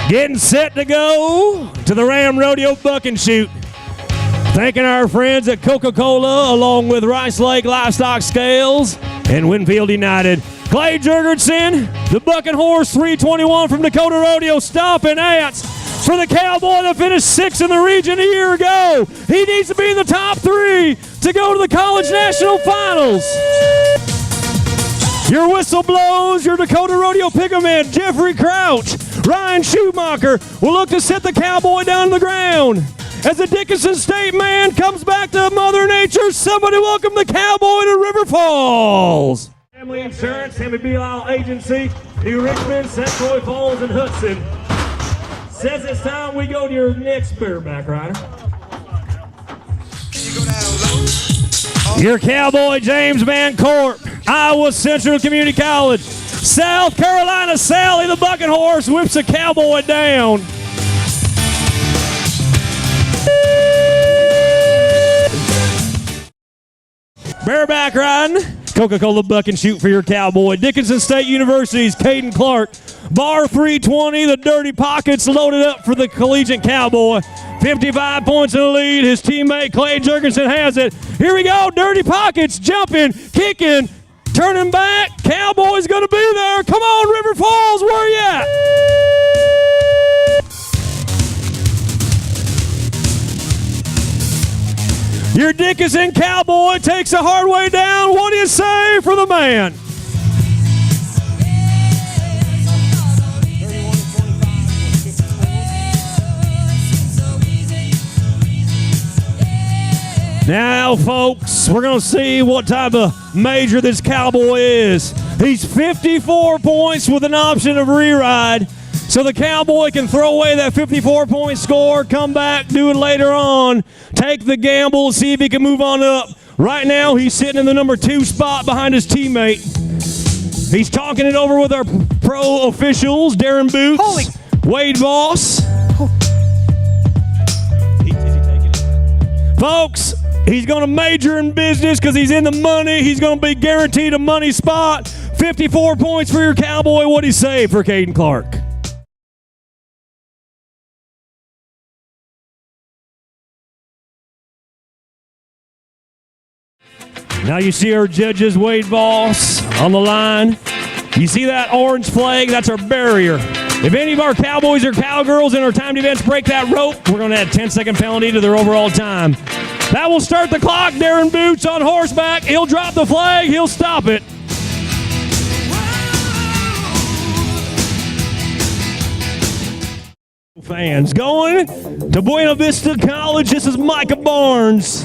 Getting set to go to the Ram Rodeo Buck and Shoot. Thanking our friends at Coca-Cola, along with Rice Lake Livestock Scales and Winfield United. Clay Jurgensen, the Buck and Horse 321 from Dakota Rodeo, stomping ants for the cowboy that finished 6th in the region a year ago. He needs to be in the top 3 to go to the College National Finals. Your whistle blows, your Dakota Rodeo pick-em man, Jeffrey Crouch. Ryan Schumacher will look to set the cowboy down to the ground. As the Dickinson State man comes back to Mother Nature, somebody welcome the cowboy to River Falls. Family Insurance, Sammy Belisle Agency, New Richmond, St. Croix Falls, and Hudson. Says it's time we go to your next bareback rider. Your cowboy, James Van Corp, Iowa Central Community College. South Carolina Sally, the Buck and Horse, whips the cowboy down. Bareback riding, Coca-Cola Buck and Shoot for your cowboy. Dickinson State University's Caden Clark. Bar 320, the Dirty Pockets loaded up for the collegiate cowboy. 55 points in the lead. His teammate Clay Jurgensen has it. Here we go, Dirty Pockets jumping, kicking, turning back. Cowboy's gonna be there. Come on, River Falls, where you at? Your Dickinson cowboy takes the hard way down. What do you say for the man? Now, folks, we're going to see what type of major this cowboy is. He's 54 points with an option of re-ride. So the cowboy can throw away that 54-point score, come back, do it later on, take the gamble, see if he can move on up. Right now, he's sitting in the number 2 spot behind his teammate. He's talking it over with our pro officials, Darren Boots, Wade Voss. Folks, he's going to major in business because he's in the money. He's going to be guaranteed a money spot. 54 points for your cowboy. What do you say for Caden Clark? Now you see our judges, Wade Voss, on the line. You see that orange flag? That's our barrier. If any of our cowboys or cowgirls in our timed events break that rope, we're going to add a 10-second penalty to their overall time. That will start the clock. Darren Boots on horseback. He'll drop the flag. He'll stop it. Fans going to Buena Vista College. This is Micah Barnes,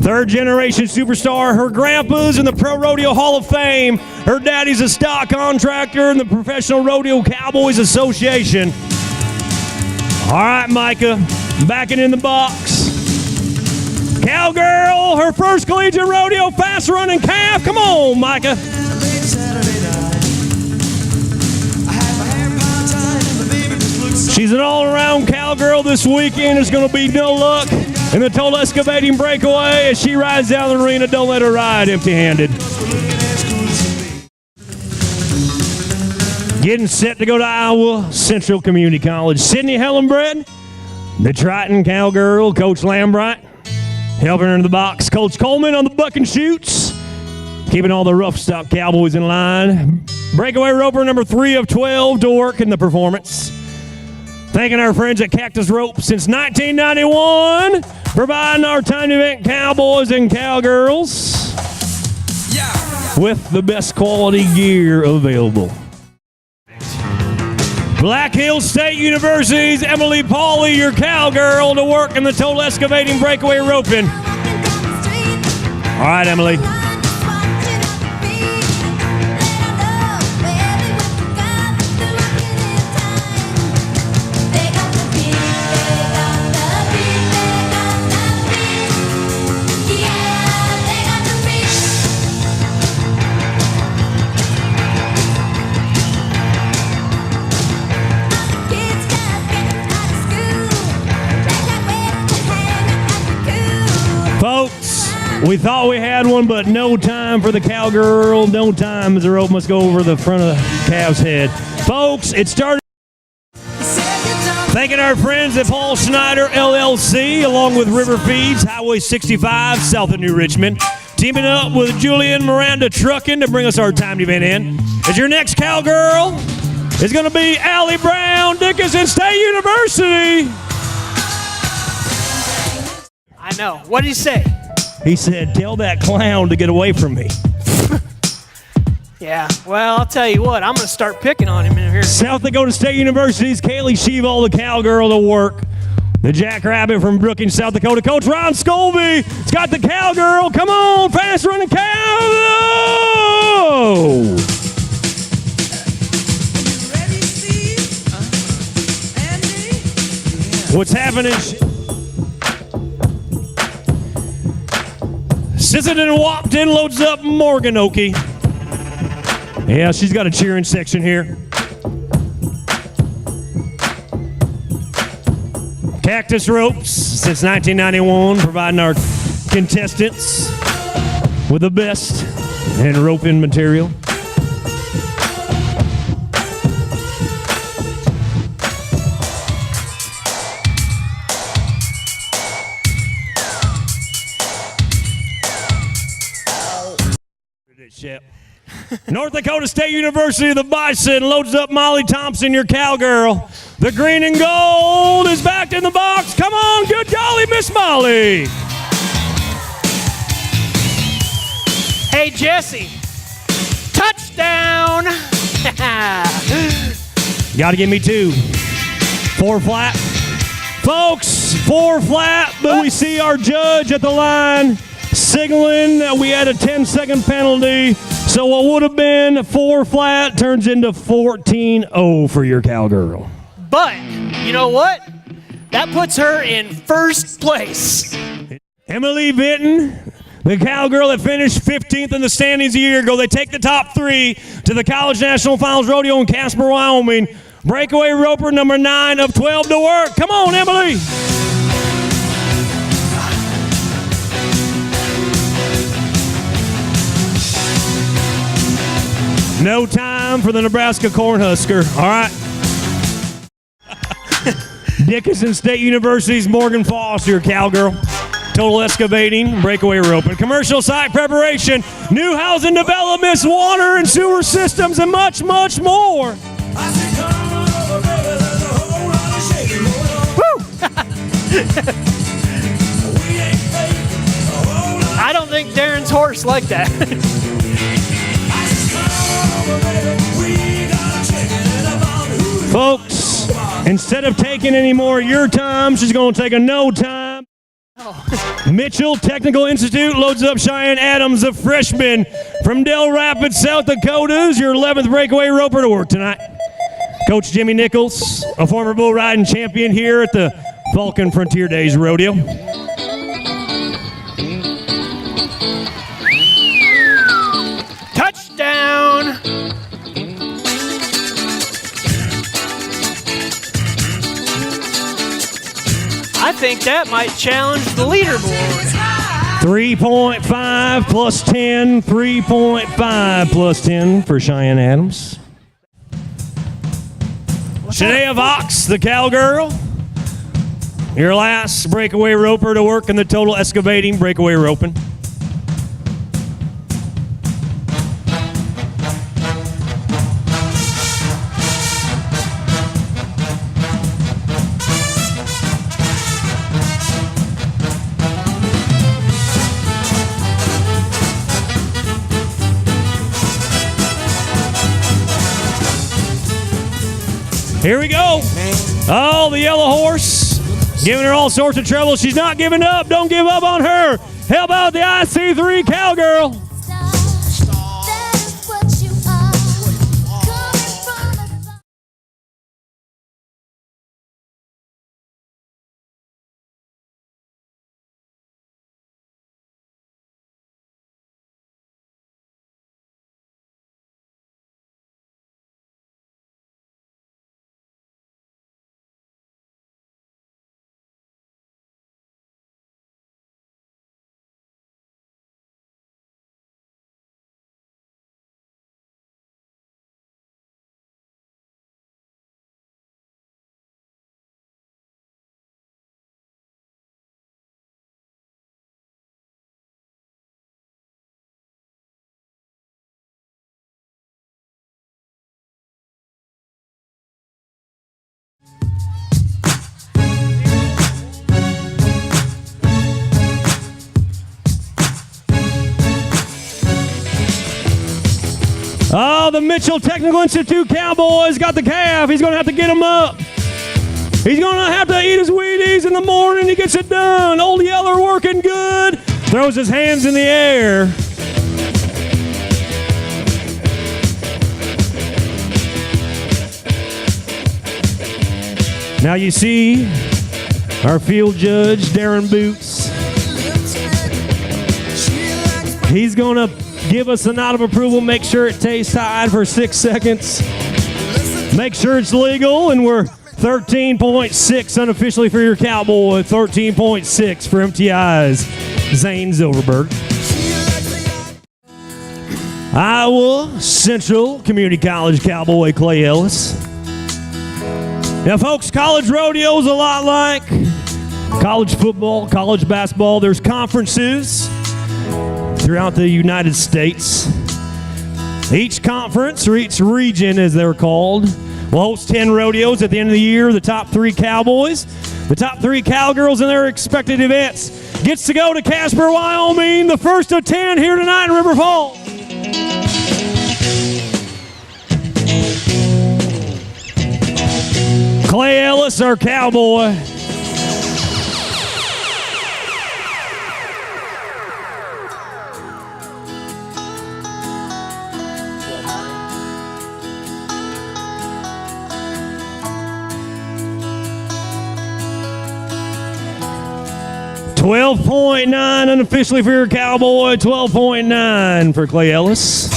third-generation superstar. Her grandpa's in the Pro Rodeo Hall of Fame. Her daddy's a stock contractor in the Professional Rodeo Cowboys Association. All right, Micah, backing in the box. Cowgirl, her first collegiate rodeo, fast-running calf. Come on, Micah. She's an all-around cowgirl this weekend. There's going to be no luck in the total excavating breakaway as she rides down the arena. Don't let her ride empty-handed. Getting set to go to Iowa Central Community College. Sydney Hellenbred, the Triton cowgirl. Coach Lambright helping her in the box. Coach Coleman on the Buck and Shoots, keeping all the rough stock cowboys in line. Breakaway roper number 3 of 12 to work in the performance. Thanking our friends at Cactus Rope since 1991, providing our time event cowboys and cowgirls with the best quality gear available. Black Hills State University's Emily Pauley, your cowgirl, to work in the total excavating breakaway roping. All right, Emily. Folks, we thought we had one, but no time for the cowgirl. No time as the rope must go over the front of the calf's head. Folks, it started. Thanking our friends at Paul Schneider LLC, along with River Feeds, Highway 65, south of New Richmond. Teaming up with Julian Miranda Trucking to bring us our timed event in. As your next cowgirl is going to be Allie Brown, Dickinson State University. I know. What did he say? He said, tell that clown to get away from me. Yeah, well, I'll tell you what, I'm going to start picking on him in here. South Dakota State University's Kaylee Sheevall, the cowgirl to work. The Jackrabbit from Brookings, South Dakota. Coach Ron Scobie has got the cowgirl. Come on, fast running cow. Ready, Steve? Andy? What's happening? Sisseton Wapton loads up Morganoke. Yeah, she's got a cheering section here. Cactus Ropes, since 1991, providing our contestants with the best in roping material. North Dakota State University, the Bison loads up Molly Thompson, your cowgirl. The green and gold is back in the box. Come on, good golly, Miss Molly. Hey, Jesse. Touchdown. Got to give me 2. 4 flat. Folks, 4 flat, but we see our judge at the line signaling that we had a 10-second penalty. So what would have been 4 flat turns into 14-0 for your cowgirl. But, you know what? That puts her in first place. Emily Vinton, the cowgirl that finished 15th in the standings a year ago. They take the top 3 to the College National Finals Rodeo in Casper, Wyoming. Breakaway roper number 9 of 12 to work. Come on, Emily. No time for the Nebraska Cornhusker. All right. Dickinson State University's Morgan Foster, cowgirl. Total excavating, breakaway roping, commercial site preparation, new housing developments, water and sewer systems, and much, much more. I don't think Darren's horse like that. Folks, instead of taking any more of your time, she's going to take a no time. Mitchell Technical Institute loads up Cheyenne Adams, a freshman from Del Rapids, South Dakota, is your 11th breakaway roper to work tonight. Coach Jimmy Nichols, a former bull riding champion here at the Falcon Frontier Days Rodeo. Touchdown. I think that might challenge the leaderboard. 3.5 plus 10, 3.5 plus 10 for Cheyenne Adams. Shania Vox, the cowgirl. Your last breakaway roper to work in the total excavating breakaway roping. Here we go. Oh, the yellow horse. Giving her all sorts of trouble. She's not giving up. Don't give up on her. How about the IC3 cowgirl? the Mitchell Technical Institute Cowboys got the calf. He's going to have to get him up. He's going to have to eat his Wheaties in the morning. He gets it done. Old Yeller working good. Throws his hands in the air. Now you see our field judge, Darren Boots. He's going to give us a nod of approval, make sure it tastes tied for 6 seconds. Make sure it's legal, and we're 13.6 unofficially for your Cowboy, 13.6 for MTI's Zane Zilverberg. Iowa Central Community College Cowboy Clay Ellis. Now, folks, college rodeo is a lot like college football, college basketball. There's conferences throughout the United States. Each conference, or each region as they're called, will host 10 rodeos at the end of the year. The top 3 Cowboys, the top 3 Cowgirls in their expected events gets to go to Casper, Wyoming, the first of 10 here tonight in River Falls. Clay Ellis, our Cowboy. $12.9 unofficially for your Cowboy, 12.9 for Clay Ellis.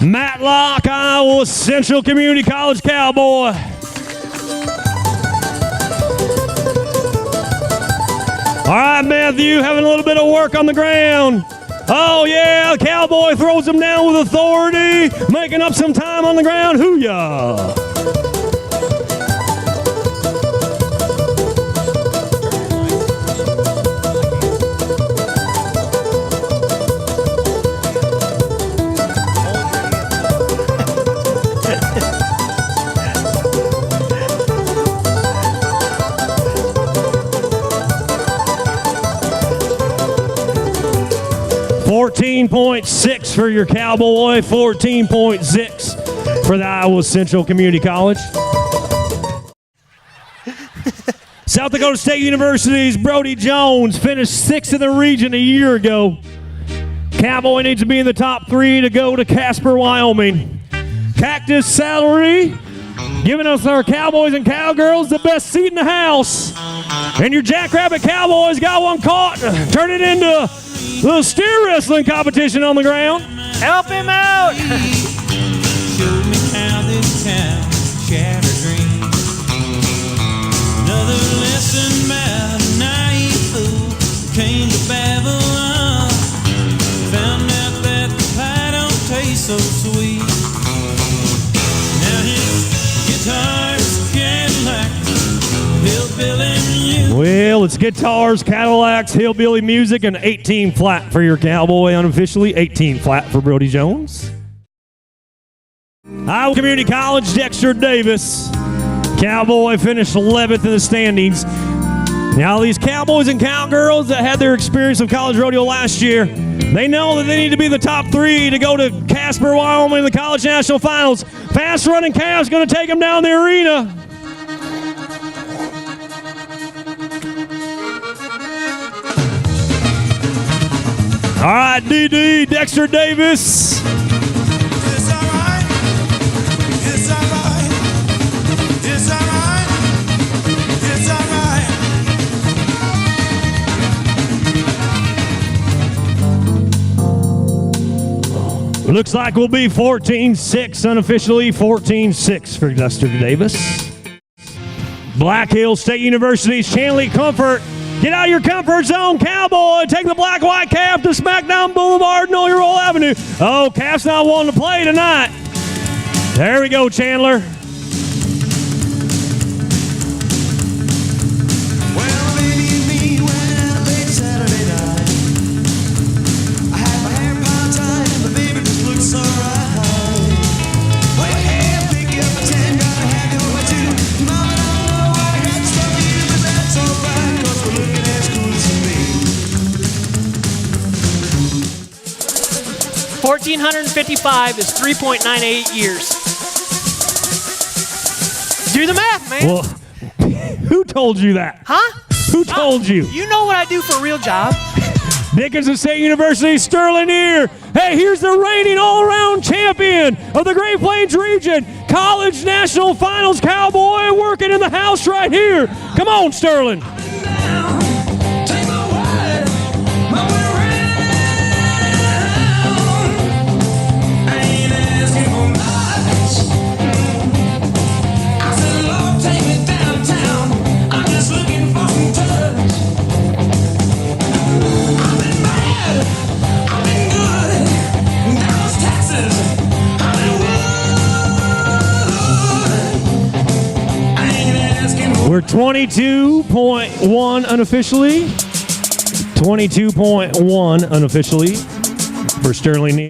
Matlock, Iowa Central Community College Cowboy. All right, Matthew, having a little bit of work on the ground. Oh, yeah, Cowboy throws him down with authority, making up some time on the ground. Hoo-yah. $14.6 for your Cowboy, 14.6 for the Iowa Central Community College. South Dakota State University's Brody Jones finished 6th in the region a year ago. Cowboy needs to be in the top 3 to go to Casper, Wyoming. Cactus Salary, giving us our Cowboys and Cowgirls the best seat in the house. And your Jackrabbit Cowboys got one caught. Turn it into a little steer wrestling competition on the ground. Help him out. Show me how this town shattered dreams. Another lesson about a naive fool came to Babylon. Found out that the pie don't taste so sweet. Now his guitar's Cadillac, hillbilly music. Well, it's guitars, Cadillacs, hillbilly music, and 18 flat for your Cowboy unofficially, 18 flat for Brody Jones. Iowa Community College, Dexter Davis. Cowboy finished 11th in the standings. Now, these Cowboys and Cowgirls that had their experience of college rodeo last year, they know that they need to be the top 3 to go to Casper, Wyoming in the college national finals. Fast running calf's going to take them down the arena. All right, DD, Dexter Davis. It's all right. It's all right. It's all right. It's all right. Looks like we'll be 14-6 unofficially, 14-6 for Dexter Davis. Black Hills State University's Chanley Comfort. Get out of your comfort zone, Cowboy. Take the black-white calf to SmackDown Boulevard and Old Roll Avenue. Oh, calf's not wanting to play tonight. There we go, Chandler. Well, baby and me went out late Saturday night. I had my hair piled tight and the baby just looked so right. Well, hey, I'll pick you up at 10, gotta have you over too. Mama, I don't know what I got stuff for you, but that's all right, 'cause we're looking as cool as can be. 1,455 is 3.98 years. Do the math, man. Well, who told you that? Huh? Who told you? You know what I do for a real job. Dickinson State University, Sterling here. Hey, here's the reigning all-around champion of the Great Plains region, College National Finals Cowboy, working in the house right here. Come on, Sterling. Take my word, my way around. I ain't asking for much. I said, Lord, take me downtown. I'm just looking for some touch. I've been bad, I've been good. Dallas, Texas, Hollywood. I ain't asking for We're 22.1 unofficially. 22.1 unofficially for Sterling.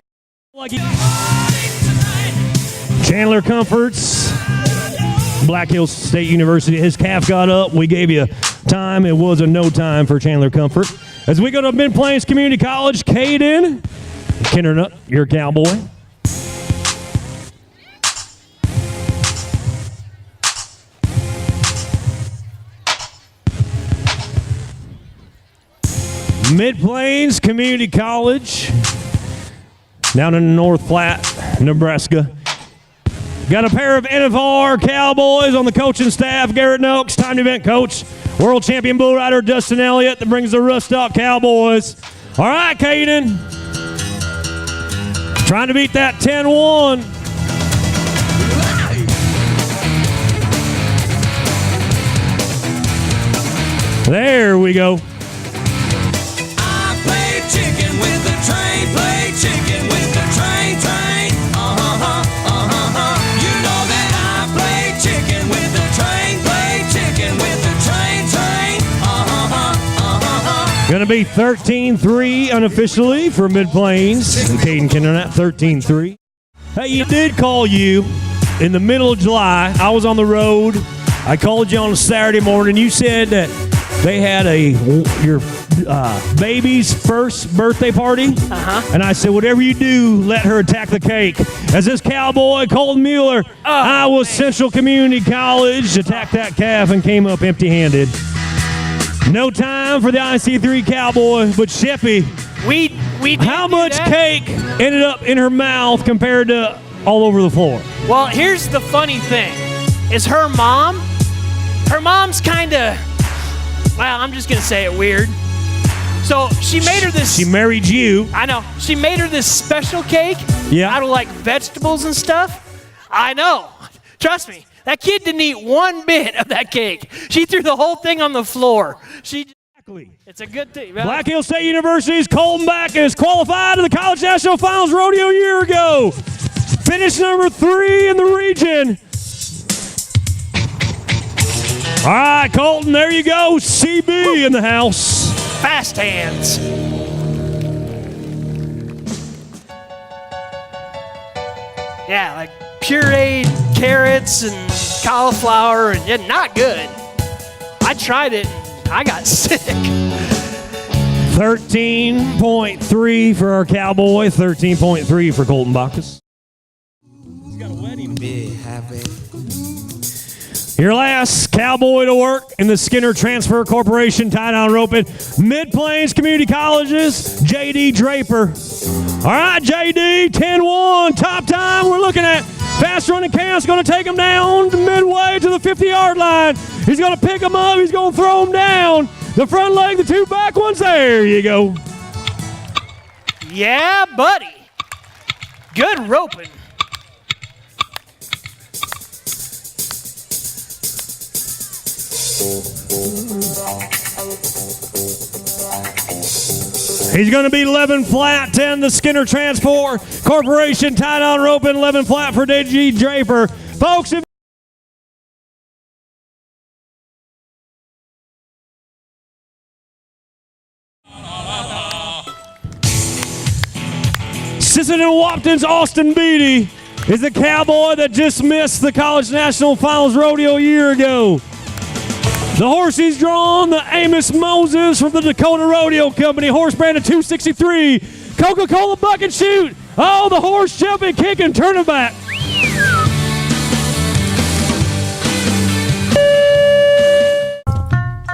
Chandler Comforts, Black Hills State University. His calf got up. We gave you time. It was a no time for Chandler Comfort. As we go to Mid Plains Community College, Caden Kindernut, your cowboy. Mid Plains Community College, down in North Platte, Nebraska. Got a pair of NFR Cowboys on the coaching staff. Garrett Noakes, time event coach. World champion bull rider Dustin Elliott that brings the Rustock Cowboys. All right, Caden. Trying to beat that 10-1. There we go. I play chicken with the train, play chicken with the train. You know that I play chicken with the train, play chicken with the train. Gonna be 13-3 unofficially for Mid Plains. And Caden Kindernut, 13-3. Hey, you did call you in the middle of July. I was on the road. I called you on a Saturday morning. You said that they had your baby's first birthday party. And I said, whatever you do, let her attack the cake. As this cowboy, Colton Mueller, Iowa Central Community College, attacked that calf and came up empty-handed. No time for the IC3 cowboy, but Sheppy, We did how do much that. cake ended up in her mouth compared to all over the floor? Well, here's the funny thing, is her mom's kind of, well, I'm just going to say it weird. So she made her this. She married you. I know. She made her this special cake out of like vegetables and stuff. I know. Trust me. That kid didn't eat one bit of that cake. She threw the whole thing on the floor. It's a good thing. Black Hills State University's Colton Backus qualified to the College National Finals rodeo a year ago. Finished number 3 in the region. All right, Colton, there you go. CB in the house. Fast hands. Yeah, like pureed carrots and cauliflower, and yeah, not good. I tried it, and I got sick. 13.3 for our cowboy, 13.3 for Colton Backus. He's got a wedding. Be happy. Your last cowboy to work in the Skinner Transfer Corporation tie-down roping. Mid Plains Community Colleges, J.D. Draper. All right, J.D., 10-1, top time we're looking at. Fast running Cam's going to take him down midway to the 50-yard line. He's going to pick him up. He's going to throw him down. The front leg, the 2 back ones, there you go. Yeah, buddy. Good roping. He's going to be 11 flat, 10 the Skinner Transport Corporation tie-down roping, 11 flat for J.D. Draper. Folks, if Sisson and Wapton's Austin Beatty is the cowboy that just missed the College National Finals rodeo a year ago. The horse he's drawn, the Amos Moses from the Dakota Rodeo Company, horse branded 263, Coca-Cola Bucket Chute. Oh, the horse jumping, kicking, turning back.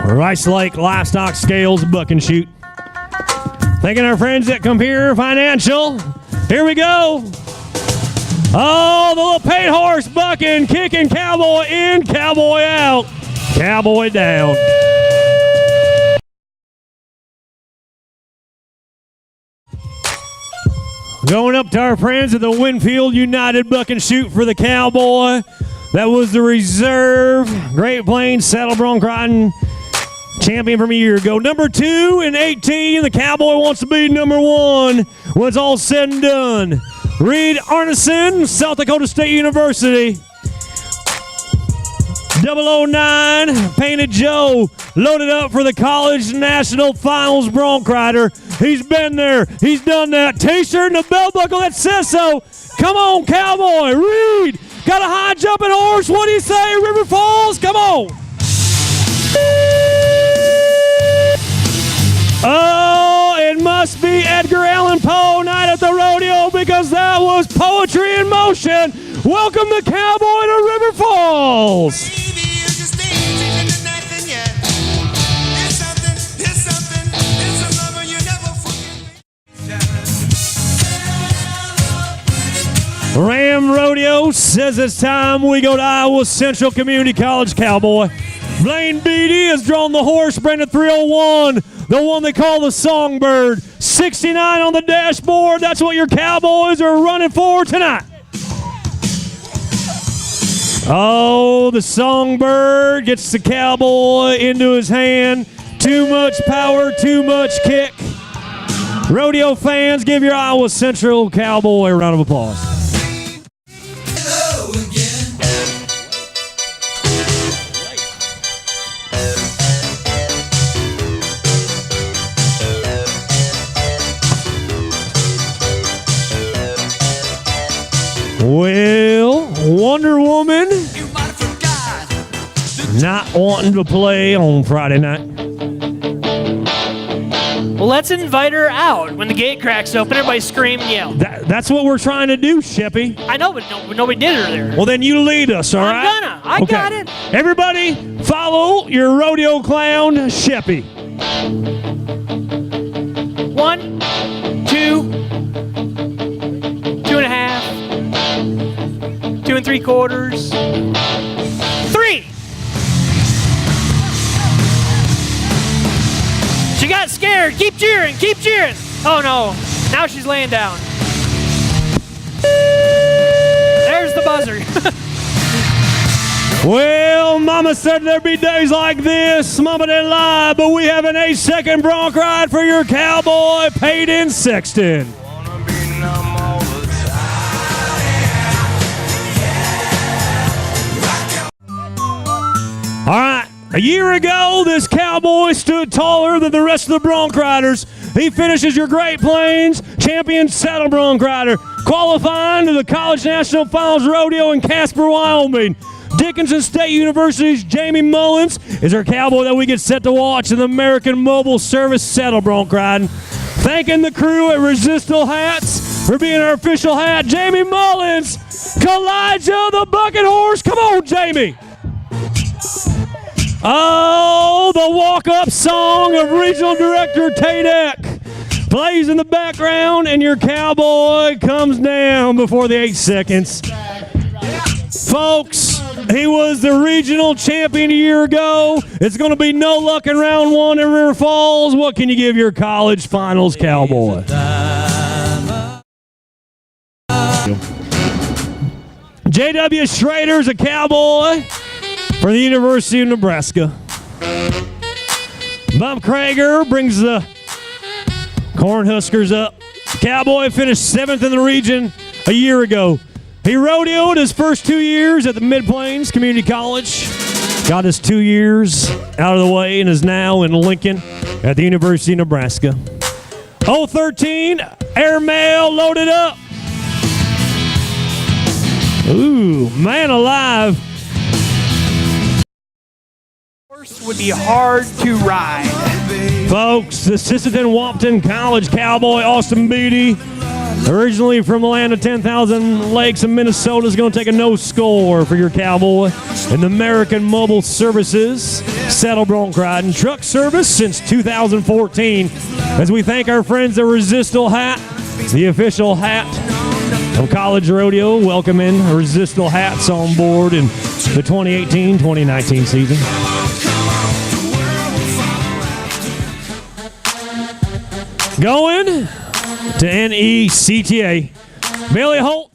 Rice Lake Livestock Scales Buck and Shoot. Thanking our friends at Compere Financial. Here we go. Oh, the little paint horse bucking, kicking, cowboy in, cowboy out, cowboy down. Going up to our friends at the Winfield United Buck and Shoot for the cowboy. That was the reserve Great Plains Saddle Bronc riding champion from a year ago. Number 2 in 18, the cowboy wants to be number 1 when it's all said and done. Reed Arneson, South Dakota State University. 009, Painted Joe, loaded up for the College National Finals bronc rider. He's been there. He's done that. T-shirt and a belt buckle that says so. Come on, cowboy. Reed, got a high jumping horse. What do you say, River Falls? Come on. Oh, it must be Edgar Allan Poe night at the rodeo because that was poetry in motion. Welcome the cowboy to River Falls. Ram Rodeo says it's time we go to Iowa Central Community College cowboy. Blaine Beatty has drawn the horse, Brandon 301, the one they call the Songbird. 69 on the dashboard. That's what your Cowboys are running for tonight. Oh, the Songbird gets the Cowboy into his hand. Too much power, too much kick. Rodeo fans, give your Iowa Central Cowboy a round of applause. Well, Wonder Woman not wanting to play on Friday night. Well, let's invite her out. When the gate cracks open, everybody scream and yell. That's what we're trying to do, Sheppy. I know, but nobody did her there. Well, then you lead us, all right? I'm gonna. I got it. Everybody, follow your rodeo clown, Sheppy. 1, 2, 2.5, 2 3/4, 3. She got scared. Keep cheering. Keep cheering. Oh, no. Now she's laying down. There's the buzzer. Well, Mama said there'd be days like this. Mama didn't lie, but we have an 8-second bronc ride for your cowboy, Peyton Sexton. All right, a year ago, this cowboy stood taller than the rest of the bronc riders. He finishes your Great Plains champion saddle bronc rider, qualifying to the College National Finals Rodeo in Casper, Wyoming. Dickinson State University's Jamie Mullins is our cowboy that we get set to watch in the American Mobile Service saddle bronc riding. Thanking the crew at Resistal Hats for being our official hat, Jamie Mullins, Kalijah the Bucket Horse. Come on, Jamie. Oh, the walk-up song of Regional Director Tadek plays in the background, and your cowboy comes down before the 8 seconds. Folks, he was the regional champion a year ago. It's going to be no luck in round 1 in River Falls. What can you give your college finals cowboy? J.W. Schrader's a cowboy for the University of Nebraska. Bob Krager brings the Cornhuskers up. Cowboy finished 7th in the region a year ago. He rodeoed his first 2 years at the Mid-Plains Community College. Got his 2 years out of the way and is now in Lincoln at the University of Nebraska. 013, airmail loaded up. Ooh, man alive. Would be hard to ride. Folks, the Sisseton Wampton College cowboy, Austin Beatty, Originally from the land of 10,000 lakes in Minnesota, is going to take a no score for your cowboy in the American Mobile Services saddle bronc riding truck service since 2014. As we thank our friends at Resistal Hat, the official hat of College Rodeo, welcoming Resistal hats on board in the 2018-2019 season. Going to NECTA, Bailey Holt.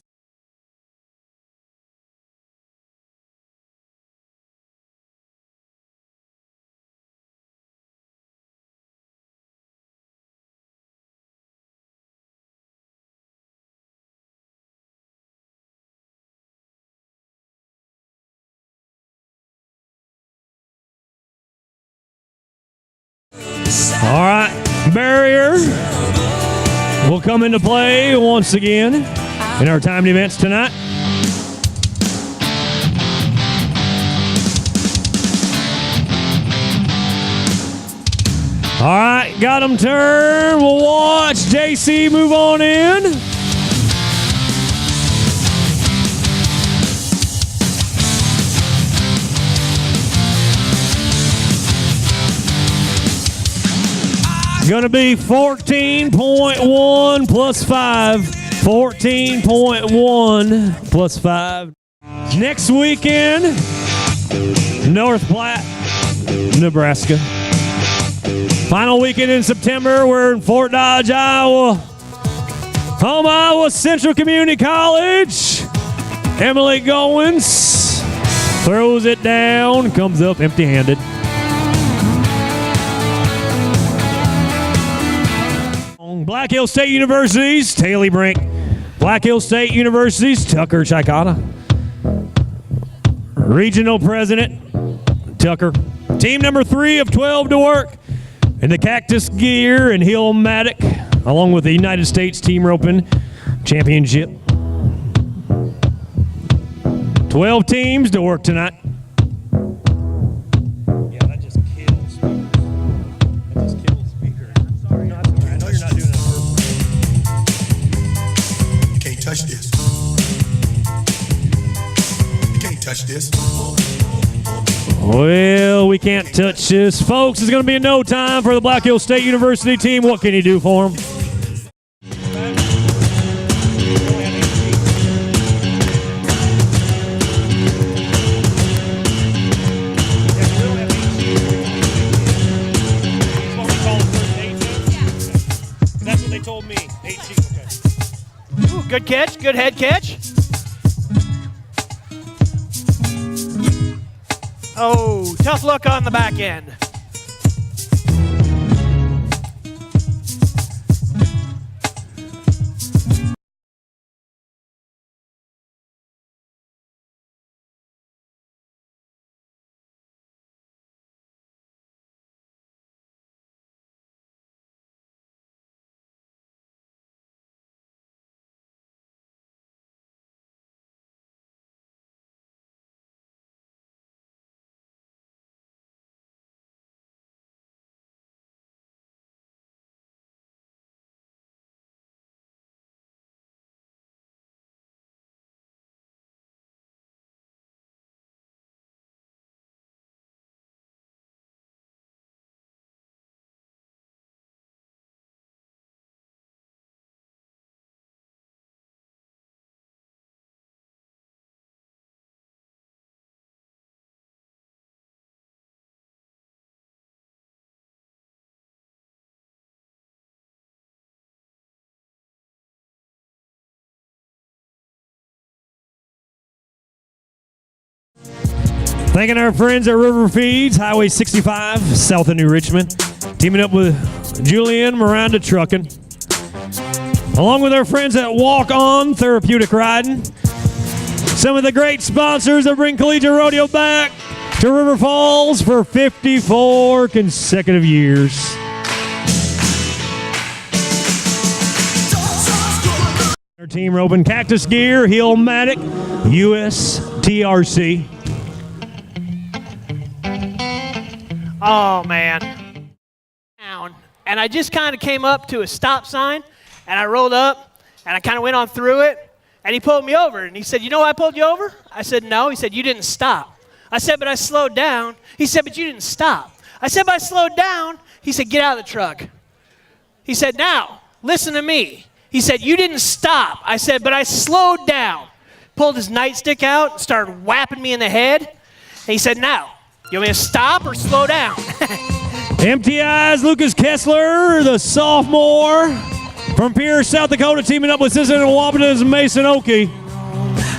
All right, barrier will come into play once again in our timed events tonight. All right, got them turned. We'll watch JC move on in. Going to be 14.1 plus 5. 14.1 plus 5. Next weekend, North Platte, Nebraska. Final weekend in September, we're in Fort Dodge, Iowa. Home Iowa Central Community College. Emily Goins throws it down, comes up empty-handed. Black Hill State University's Taylor Brink. Black Hill State University's Tucker Chicana. Regional President, Tucker. Team number 3 of 12 to work in the Cactus Gear and Hillmatic, along with the United States Team Roping Championship. 12 teams to work tonight. Yeah, that just kills speakers. That just kills speakers. I'm sorry. No, that's all right. I know you're not doing it on purpose. You can't touch this. You can't touch this. Well, we can't touch this. Folks, it's going to be in no time for the Black Hill State University team. What can you do for them? That's what they told me. 18, okay. Ooh, good catch, good head catch. Oh, tough look on the back end. Thanking our friends at River Feeds, Highway 65, south of New Richmond. Teaming up with Julian Miranda Trucking. Along with our friends at Walk On Therapeutic Riding. Some of the great sponsors that bring collegiate rodeo back to River Falls for 54 consecutive years. Our team roping Cactus Gear, Hillmatic, USTRC. Oh, man. And I just kind of came up to a stop sign, and I rolled up, And I kind of went on through it, and he pulled me over. And he said, you know why I pulled you over? I said, no. He said, you didn't stop. I said, but I slowed down. He said, but you didn't stop. I said, but I slowed down. He said, get out of the truck. He said, now, listen to me. He said, you didn't stop. I said, but I slowed down. Pulled his nightstick out, started whapping me in the head. And he said, now, you want me to stop or slow down? MTI's Lucas Kessler, the sophomore from Pierce, South Dakota, teaming up with Cincinnati Wapaton's Mason Oakey.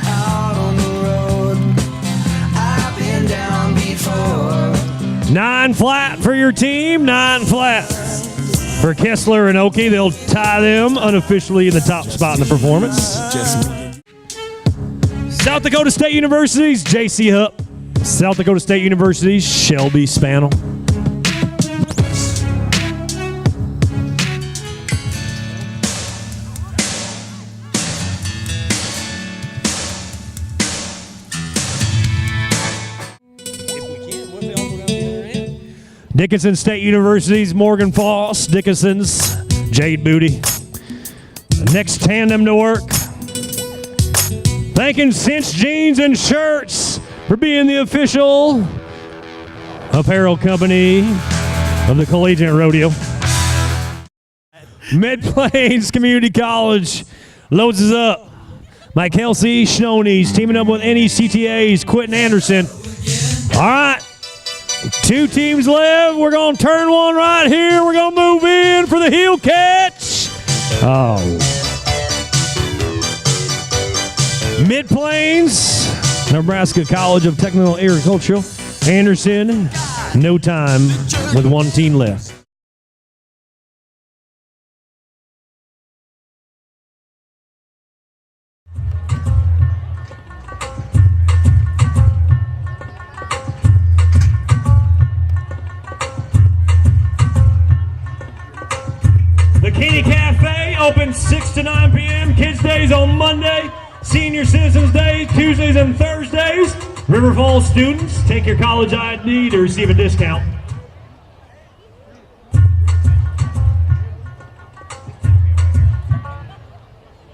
Out on the road, I've been down before. 9 flat for your team, 9 flat for Kessler and Oakey. They'll tie them unofficially in the top spot in the performance. South Dakota State University's J.C. Hupp. South Dakota State University's Shelby Spannel. Dickinson State University's Morgan Foss. Dickinson's Jade Booty. The next tandem to work. Thanking Cinch Jeans and Shirts for being the official apparel company of the Collegiate Rodeo. Mid-Plains Community College loads us up. Mike Kelsey, Shoney's teaming up with NECTA's Quentin Anderson. All right. 2 teams left. We're going to turn one right here. We're going to move in for the heel catch. Oh. Mid-Plains, Nebraska College of Technical Agriculture. Anderson, no time with 1 team left. The Kitty Cafe opens 6 to 9 p.m. Kids Days on Monday. Senior Citizens Day, Tuesdays and Thursdays. River Falls students, take your college ID to receive a discount.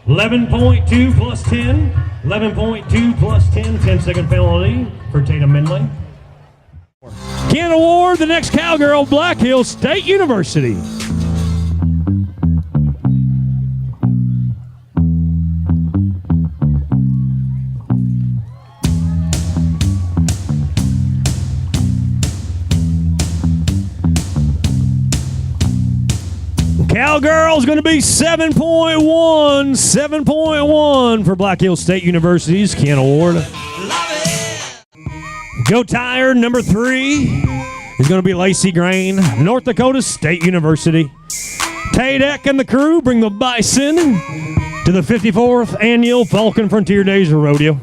$11.2 plus 10. 11.2 plus 10. 10-second penalty for Tatum Mindley. Ken Award, the next cowgirl, Black Hills State University. Cowgirl's going to be 7.1. 7.1 for Black Hills State University's Ken Award. Go Tire, number 3 is going to be Lacey Grain, North Dakota State University. Tadek and the crew bring the Bison to the 54th annual Falcon Frontier Days Rodeo.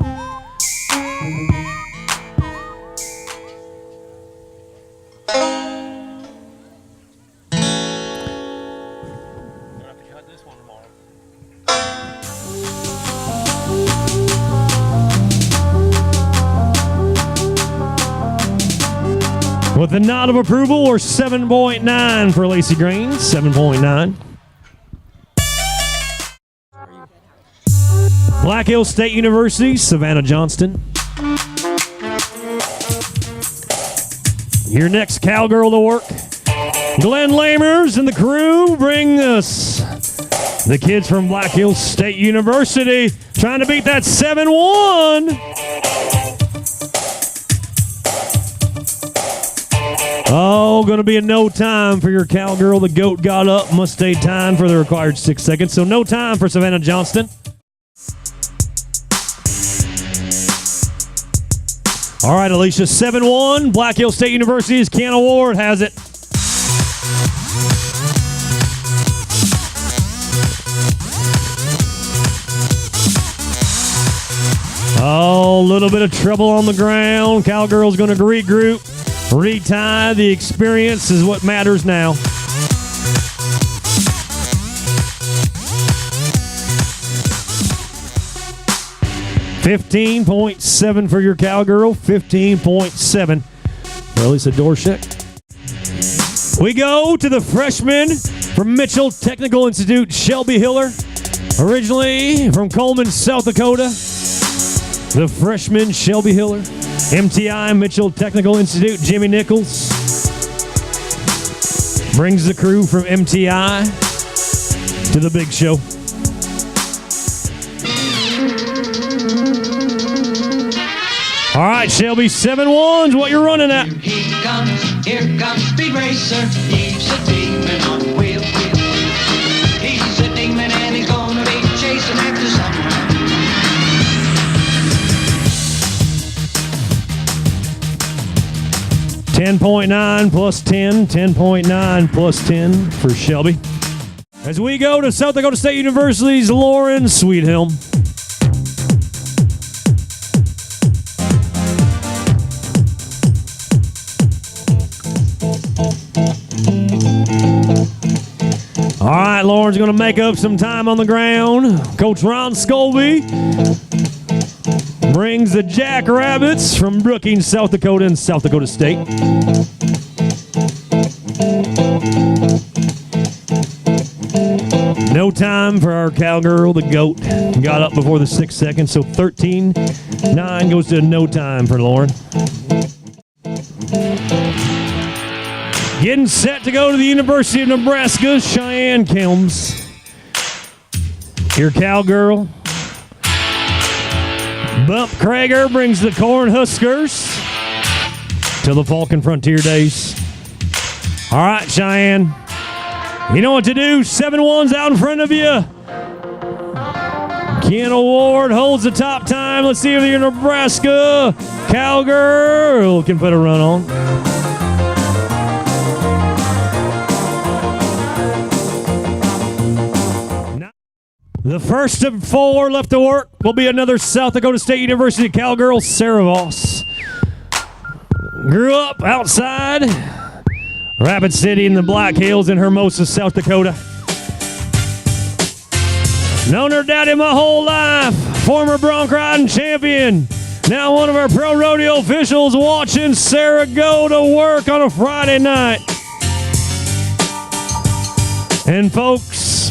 With a nod of approval, or 7.9 for Lacey Green, 7.9. Black Hills State University, Savannah Johnston. Your next cowgirl to work. Glenn Lamers and the crew bring us the kids from Black Hills State University trying to beat that 7-1. Oh, going to be a no time for your cowgirl. The goat got up, must stay timed for the required 6 seconds. So no time for Savannah Johnston. All right, Alicia, 7-1. Black Hills State University's Ken Award has it. Oh, a little bit of trouble on the ground. Cowgirl's going to regroup. Retie. The experience is what matters now. $15.7 for your cowgirl. 15.7 for Elisa Dorshek. We go to the freshman from Mitchell Technical Institute, Shelby Hiller. Originally from Coleman, South Dakota, the freshman Shelby Hiller. MTI, Mitchell Technical Institute, Jimmy Nichols. Brings the crew from MTI to the big show. All right, Shelby, 7-1's what you're running at. Here comes Speed Racer. He's a demon on wheel, wheel, wheel. He's a demon and he's gonna be chasing after someone. 10.9 plus 10, 10.9 plus 10 for Shelby. As we go to South Dakota State University's Lauren Sweethelm. All right, Lauren's going to make up some time on the ground. Coach Ron Scobie brings the Jackrabbits from Brookings, South Dakota, and South Dakota State. No time for our cowgirl, the goat. Got up before the 6 seconds, so 13.9 goes to no time for Lauren. Getting set to go to the University of Nebraska, Cheyenne Kelms. Your cowgirl. Bump Krager brings the Cornhuskers to the Falcon Frontier Days. All right, Cheyenne. You know what to do. 7-1's out in front of you. Ken Ward holds the top time. Let's see if your Nebraska cowgirl can put a run on. The first of 4 left to work will be another South Dakota State University cowgirl, Sarah Voss. Grew up outside Rapid City in the Black Hills in Hermosa, South Dakota. Known her daddy my whole life. Former bronc riding champion. Now one of our pro rodeo officials watching Sarah go to work on a Friday night. And folks,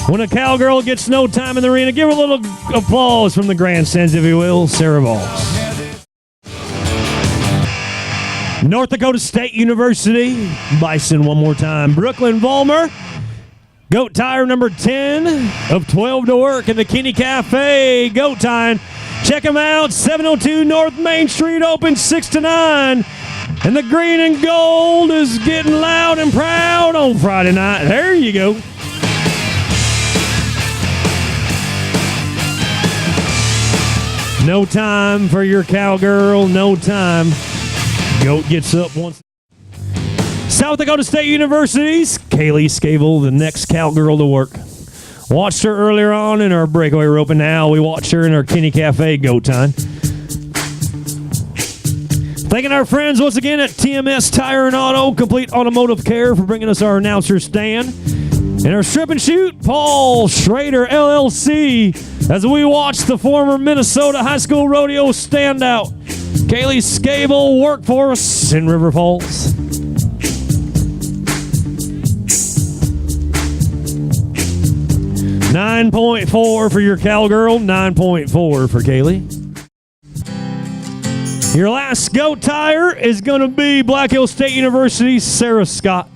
when a cowgirl gets no time in the arena, give her a little applause from the grandstands, if you will, Sarah Voss. North Dakota State University, Bison one more time. Brooklyn Vollmer, goat tire number 10 of 12 to work in the Kinney Cafe goat time. Check them out, 702 North Main Street, open 6 to 9. And the green and gold is getting loud and proud on Friday night. There you go. No time for your cowgirl, no time. Goat gets up once. South Dakota State University's Kaylee Scable, the next cowgirl to work. Watched her earlier on in our breakaway rope, and now we watch her in our Kinney Cafe goat time. Thanking our friends once again at TMS Tire and Auto, Complete Automotive Care, for bringing us our announcer stand. And our strip and shoot, Paul Schrader, LLC, as we watch the former Minnesota high school rodeo standout, Kaylee Scable, work for us in River Falls. $9.4 for your cowgirl, 9.4 for Kaylee. Your last goat tire is going to be Black Hills State University's Sarah Scott.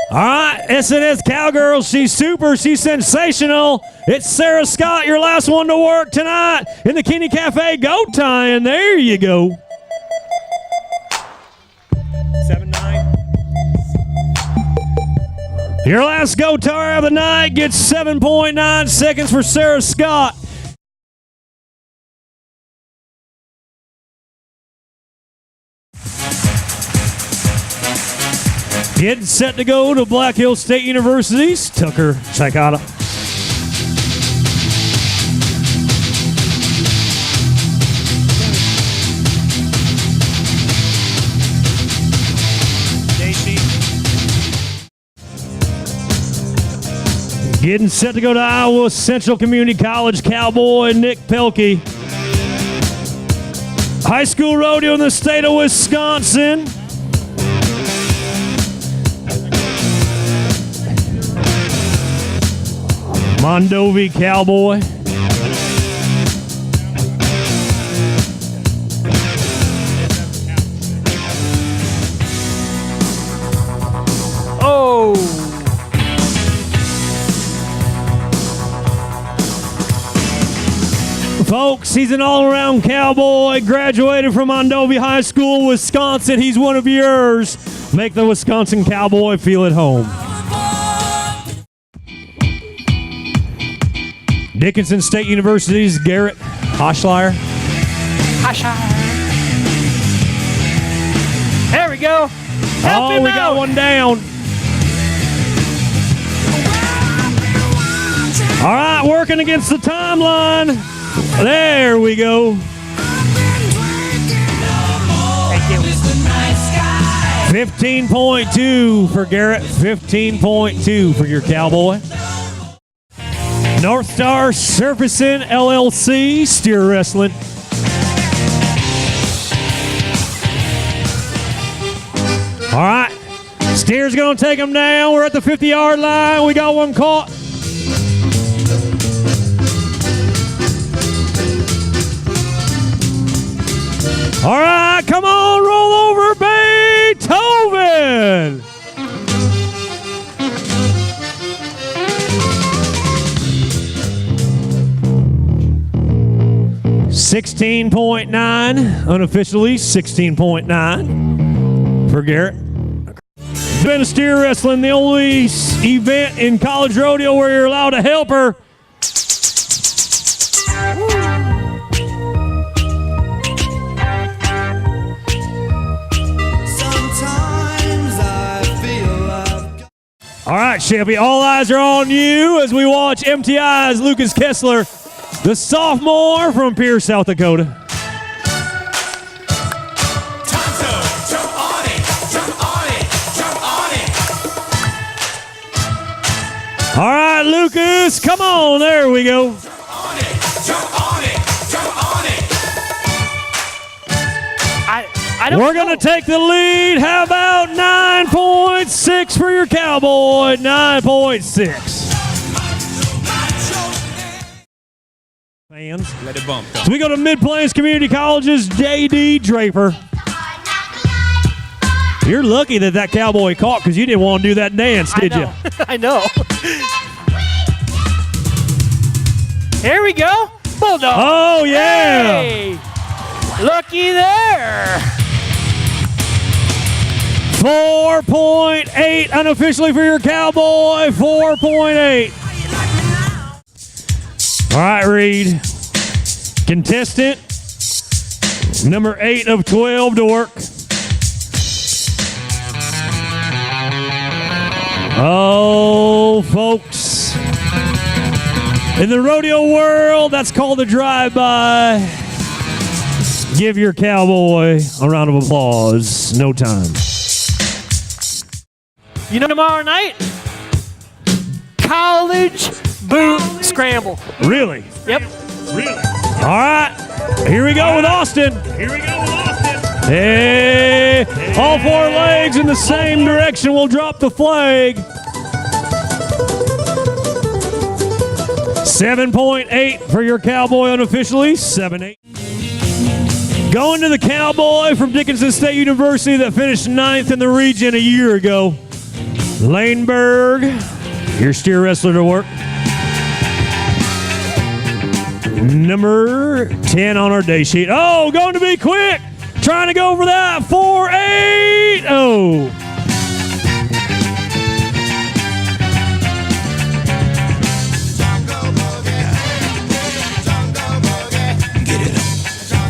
All right, SNS Cowgirl, she's super, she's sensational. It's Sarah Scott, your last one to work tonight in the Kinney Cafe goat tie, and there you go. 7-9. Your last goat tire of the night gets 7.9 seconds for Sarah Scott. Getting set to go to Black Hills State University's Tucker Chicata. Getting set to go to Iowa Central Community College, Cowboy Nick Pelkey. High school rodeo in the state of Wisconsin. Mondovi Cowboy. Oh. Folks, he's an all-around cowboy, graduated from Mondovi High School, Wisconsin. He's one of yours. Make the Wisconsin Cowboy feel at home. Dickinson State University's Garrett Hoschleier. There we go. Help him we out. got one down. All right, working against the timeline. There we go. Thank you. 15.2 for Garrett. 15.2 for your Cowboy. North Star Surfacing LLC Steer Wrestling. All right, Steer's going to take him down. We're at the 50-yard line. We got one caught. All right, come on, roll over Beethoven. $16.9, unofficially 16.9 for Garrett. Been a Steer Wrestling, the only event in college rodeo where you're allowed a helper. All right, Chevy, all eyes are on you as we watch MTI's Lucas Kessler, the sophomore from Pierce, South Dakota. All right, Lucas, come on. There we go. We're going to take the lead. How about 9.6 for your Cowboy? 9.6. Fans. Let it bump. So we go to Mid-Plains Community College's J.D. Draper. You're lucky that Cowboy caught because you didn't want to do that dance, did you? I know. Here we go. Bulldog. Oh, yeah. Hey. Looky there. 4.8 unofficially for your Cowboy. 4.8. All right, Reed. Contestant number 8 of 12 to work. Oh, folks. In the rodeo world, that's called a drive-by. Give your Cowboy a round of applause. No time. You know tomorrow night? College boot scramble. Really? Yep. Really? All right. Here we go with Austin. Hey. All 4 legs in the same direction. We'll drop the flag. 7.8 for your Cowboy unofficially. 7.8. Going to the Cowboy from Dickinson State University that finished 9th in the region a year ago. Laneburg, your Steer Wrestler to work. Number 10 on our day sheet. Oh, going to be quick. Trying to go for that. 4.8. Oh.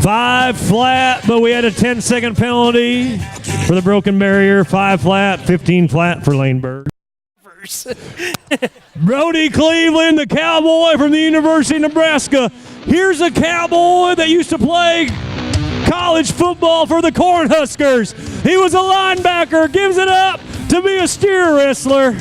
Five flat, but we had a 10-second penalty for the broken barrier. 5 flat, 15 flat for Laneburg. Brody Cleveland, the Cowboy from the University of Nebraska. Here's a Cowboy that used to play college football for the Cornhuskers. He was a linebacker, gives it up to be a Steer Wrestler.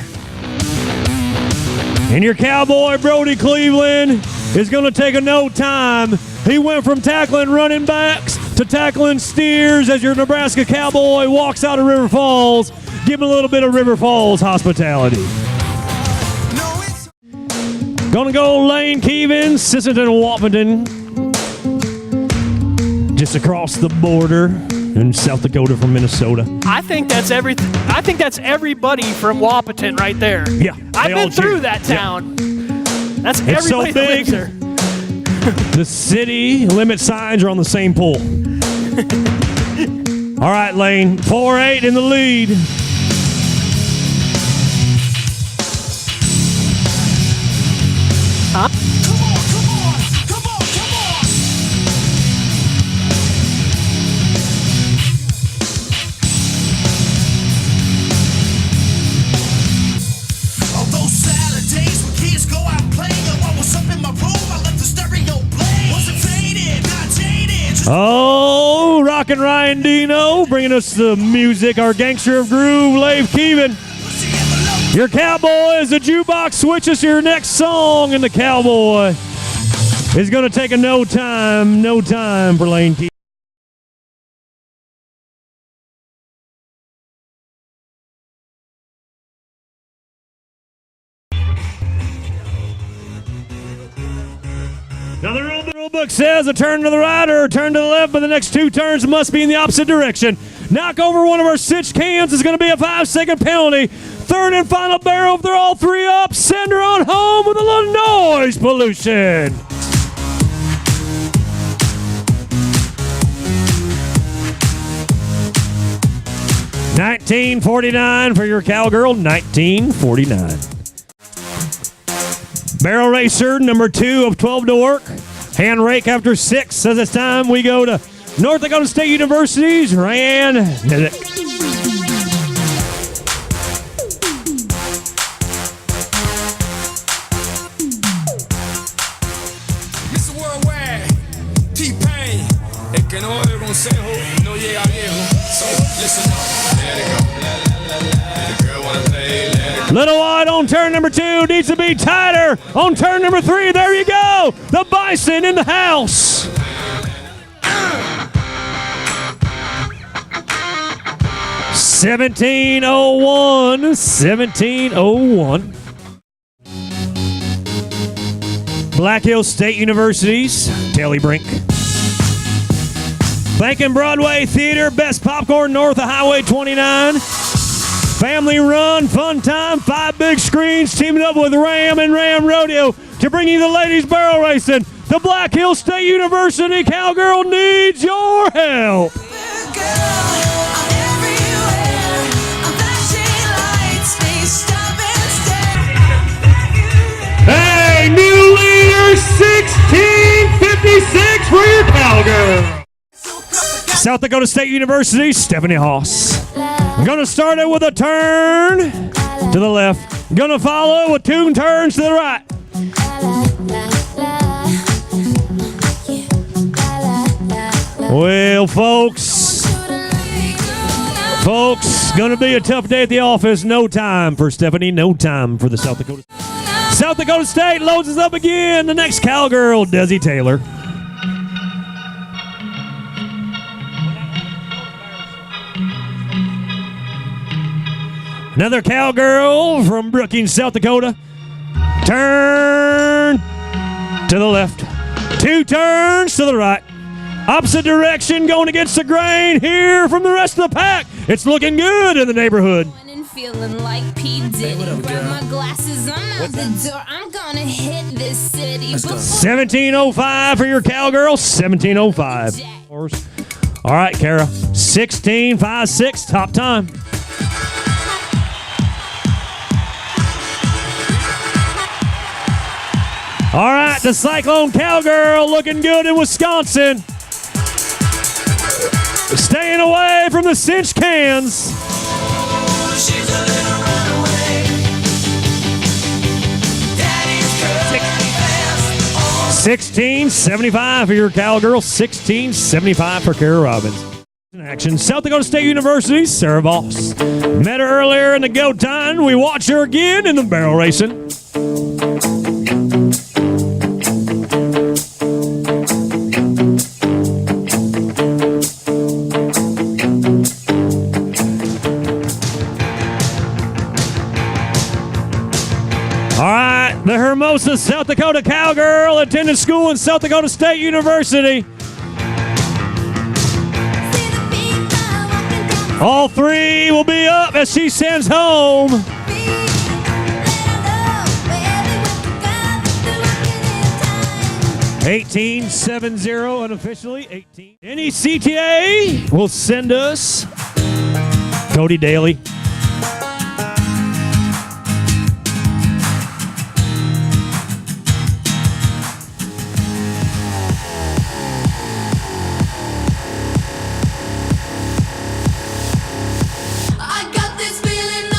And your Cowboy, Brody Cleveland, is going to take a no time. He went from tackling running backs to tackling steers as your Nebraska cowboy walks out of River Falls. Give him a little bit of River Falls hospitality. Gonna go Lane Keevan, Sisselton, Wahpeton. Just across the border in South Dakota from Minnesota. I think that's everybody from Wahpeton right there. Yeah, I've they all been through cheer. that town. That's It's so everybody that lives big. there. The city limit signs are on the same pole. All right, Lane, 4-8 in the lead. Huh? Come on, come on, come on, come on. On those Saturdays when kids go out playing, I was up in my room, I left the stereo playing. Wasn't faded, not jaded. Just Oh, Rockin' Ryan Dino bringing us the music. Our gangster of groove, Lave Keevan. pushing in the low. Your cowboy as the jukebox switches to your next song, and the cowboy is going to take a no time for Lane Keevan. Now the rule book says a turn to the right or a turn to the left, but the next two turns must be in the opposite direction. Knock over one of our cinch cans is going to be a 5-second penalty. Third and final barrel, if they're all three up, send her on home with a little noise pollution. $19.49 for your cowgirl, $19.49. Barrel racer number 2 of 12 to work. Hand rake after 6. So this time we go to North Dakota State University's Ryan Nizick. Mr. Worldwide, T-Pain, el que no oye consejo, no llega viejo. So, listen up, let it go. The girl wanna play, let it go. Little wide on turn number 2. Needs to be tighter on turn number 3. There you go. The Bison in the house. $17.01. Black Hills State University's Taylor Brink. Thanking Broadway Theater, best popcorn north of Highway 29. Family run, fun time, 5 big screens, teaming up with Ram and Ram Rodeo to bring you the ladies barrel racing. The Black Hills State University Cowgirl needs your help. Hey, new leader, 1656 for your cowgirl. South Dakota State University, Stephanie Haas. Gonna start it with a turn to the left. Gonna follow with 2 turns to the right. Well, folks, gonna be a tough day at the office. No time for Stephanie, no time for the South Dakota. South Dakota State loads us up again. The next cowgirl, Desi Taylor. Another cowgirl from Brookings, South Dakota. Turn to the left. 2 turns to the right. Opposite direction, going against the grain here from the rest of the pack. It's looking good in the neighborhood. And feeling like P. Diddy. Grab my glasses, I'm out the door. I'm gonna hit this city. 17:05 for your cowgirl. 17:05. All right, Kara. 16:56, top time. All right, the Cyclone Cowgirl looking good in Wisconsin. Staying away from the cinch cans. She's a little runaway. Daddy's girl, fast. 1675 for your cowgirl. 1675 for Kara Robbins. In action, South Dakota State University, Sarah Voss. Met her earlier in the go time. We watch her again in the barrel racing. South Dakota cowgirl attended school in South Dakota State University. All three will be up as she sends home. 1870 unofficially. 18. NECTA will send us Cody Daly.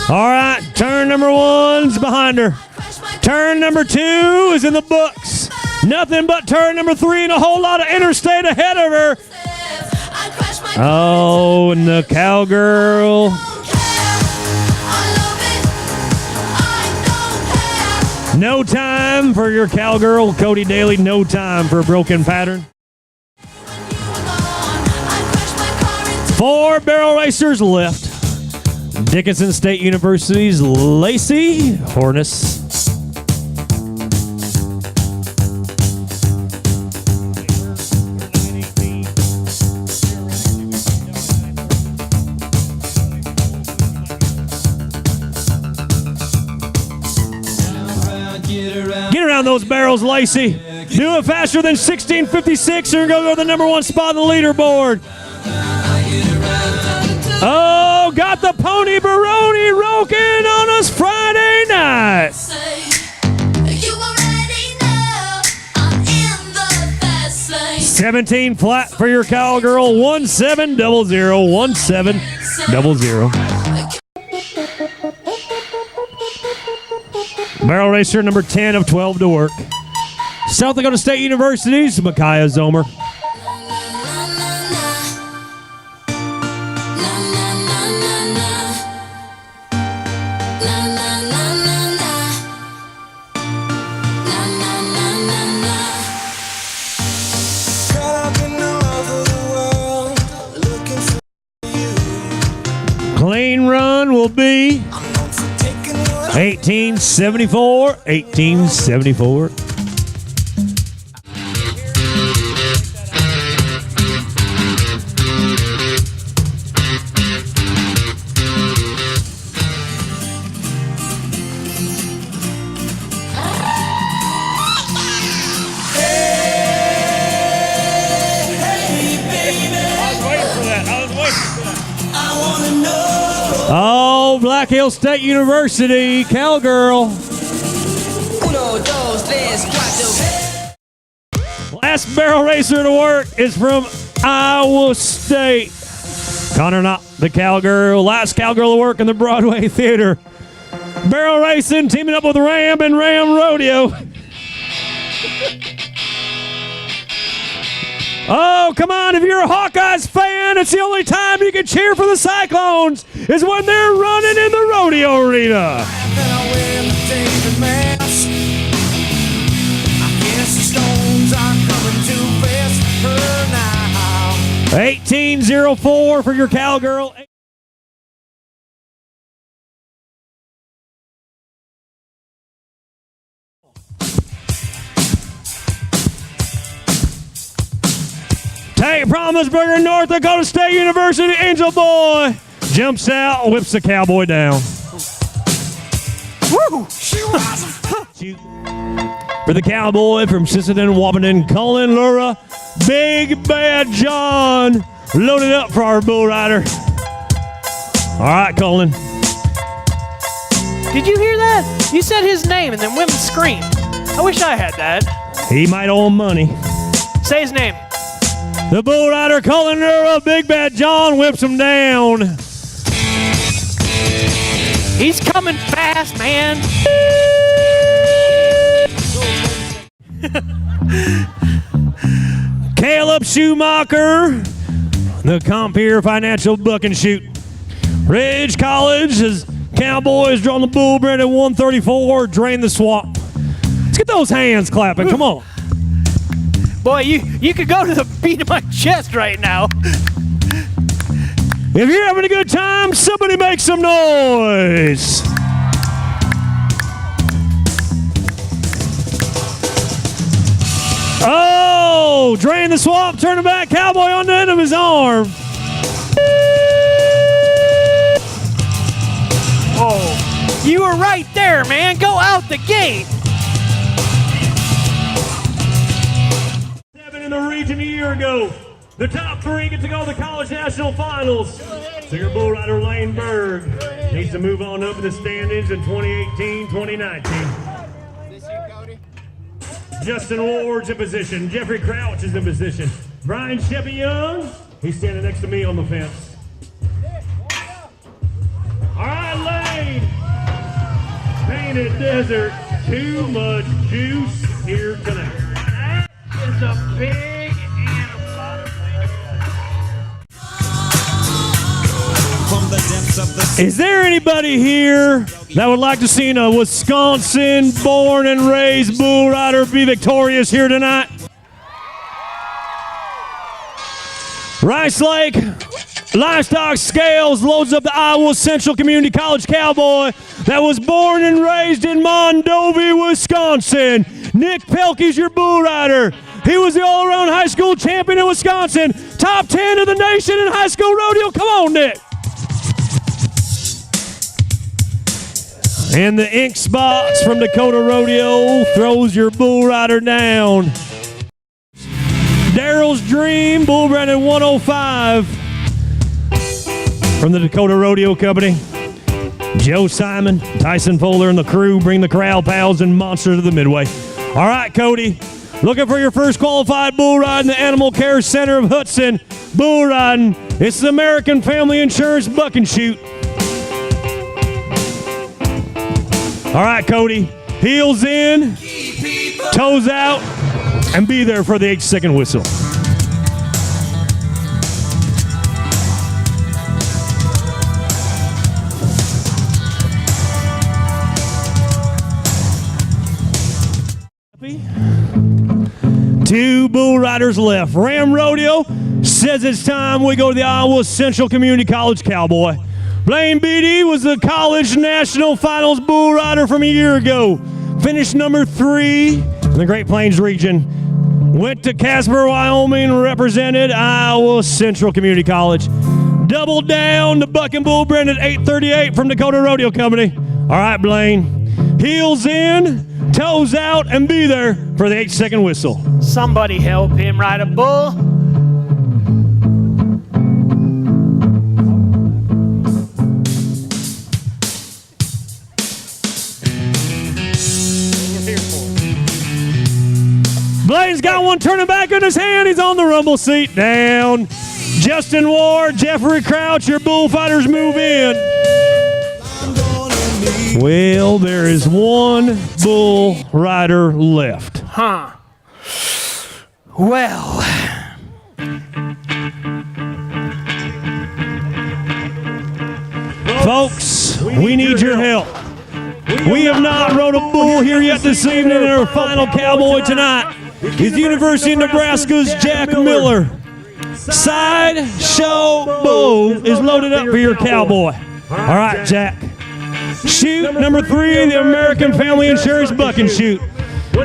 All right, turn number one's behind her. Turn number two is in the books. Nothing but turn number three and a whole lot of interstate ahead of her. Oh, and the cowgirl. No time for your cowgirl, Cody Daly. No time for a broken pattern. 4 barrel racers left. Dickinson State University's Lacey Horness. Get around those barrels, Lacey. Do it faster than 16:56 or you're going to go to the number one spot on the leaderboard. Oh, got the Pony Baroni roking on us Friday night. 17 flat for your cowgirl. 1700. 1700. Barrel racer number 10 of 12 to work. South Dakota State University's Micaiah Zomer. Clean run will be 1874, 1874. Oh, Black Hill State University, cowgirl. Last barrel racer to work is from Iowa State. Connor Knott, the cowgirl. Last cowgirl to work in the Broadway Theater. Barrel racing, teaming up with Ram and Ram Rodeo. Oh, come on, if you're a Hawkeyes fan, it's the only time you can cheer for the Cyclones is when they're running in the rodeo arena. 1804 for your cowgirl. Tate Promisburger, North Dakota State University, Angel Boy. Jumps out, whips the cowboy down. Woo! For the cowboy from Sisseton, Wapaton, Cullen, Lura, Big Bad John. Loaded up for our bull rider. All right, Cullen. Did you hear that? You said his name and then women screamed. I wish I had that. He might owe him money. Say his name. The bull rider, Cullen Lura, Big Bad John whips him down. He's coming fast, man. Caleb Schumacher, the Compeer Financial Buck and Shoot. Ridge College, his Cowboys drawn the bull bred at 134, drain the swamp. Let's get those hands clapping, come on. Boy, you could go to the beat of my chest right now. If you're having a good time, somebody make some noise. go. Drain the swamp, turn it back. Cowboy on the end of his arm. Oh, you were right there, man. Go out the gate. 7 in the region a year ago. The top 3 get to go to the college national finals. So your bull rider Lane Berg needs to move on up in the standings in 2018-2019. Justin Ward's in position. Jeffrey Crouch is in position. Brian Sheppy Young, he's standing next to me on the fence. All right, Lane. Painted Desert, too much juice here tonight. That is a big animal. From the depths of the Is there anybody here that would like to see a Wisconsin born and raised bull rider be victorious here tonight? Rice Lake Livestock Scales loads up the Iowa Central Community College Cowboy that was born and raised in Mondovi, Wisconsin. Nick Pelkey's your bull rider. He was the all-around high school champion in Wisconsin. Top 10 of the nation in high school rodeo. Come on, Nick. And the ink spots from Dakota Rodeo throws your bull rider down. Daryl's Dream, bull bred at 105 from the Dakota Rodeo Company. Joe Simon, Tyson Fuller, and the crew bring the Corral Pals and Monsters to the Midway. All right, Cody, looking for your first qualified bull ride in the Animal Care Center of Hudson. Bull riding, it's the American Family Insurance Buck and Shoot. All right, Cody, heels in, toes out, and be there for the 8-second whistle. Two bull riders left. Ram Rodeo says it's time we go to the Iowa Central Community College Cowboy. Blaine Beatty was the college national finals bull rider from a year ago. Finished number 3 in the Great Plains region. Went to Casper, Wyoming, represented Iowa Central Community College. Doubled down the buck and bull bred at 838 from Dakota Rodeo Company. All right, Blaine. Heels in, toes out, and be there for the 8-second whistle. Somebody help him ride a bull. Blaine's got one turning back in his hand. He's on the rumble seat. Down. Justin Ward, Jeffrey Crouch, your bullfighters move in. Well, there is one bull rider left. Huh. Well. Folks, we need your help. We have not rode a bull here yet this evening, and our final cowboy tonight is the University of Nebraska's Jack Miller. Sideshow Bull is loaded up for your cowboy. All right, Jack. Shoot number 3, the American Family Insurance Buck and Shoot.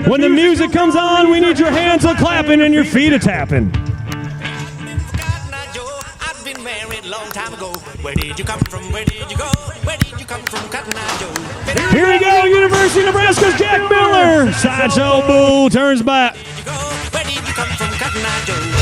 When the music comes on, we need your hands a clapping and your feet a tapping. I've been married long time ago. Where did you come from? Where did you go? Where did you come from, Cotton Eye Joe? Here we go, University of Nebraska's Jack Miller. Sideshow Bull turns back. Where did you come from, Cotton Eye Joe?